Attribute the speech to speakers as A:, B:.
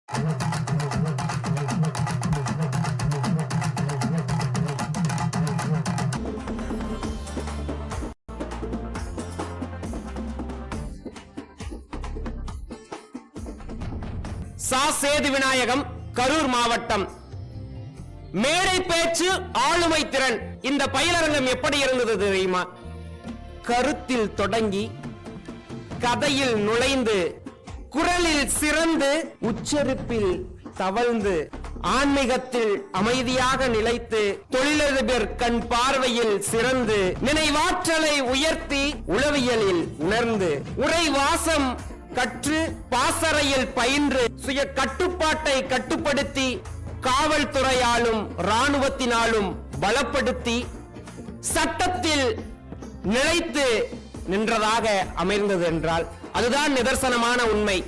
A: சா. சேது விநாயகம், கரூர் மாவட்டம். மேடை பேச்சு, ஆளுமை திறன். இந்த பயிலரங்கம் எப்படி இருந்தது தெரியுமா? கருத்தில் தொடங்கி, கதையில் நுழைந்து, குரலில் சிறந்து, உச்சரிப்பில் தவழ்ந்து, ஆன்மீகத்தில் அமைதியாக நிலைத்து, தொழிலதிபர் கண் பார்வையில் சிறந்து, நினைவாற்றலை உயர்த்தி, உளவியலில் உணர்ந்து, உரைவாசம் கற்று, பாசறையில் பயின்று, சுய கட்டுப்பாட்டை கட்டுப்படுத்தி, காவல்துறையாலும் இராணுவத்தினாலும் பலப்படுத்தி, சட்டத்தில் நிலைத்து நின்றதாக அமைந்தது என்றால் அதுதான் நிதர்சனமான உண்மை.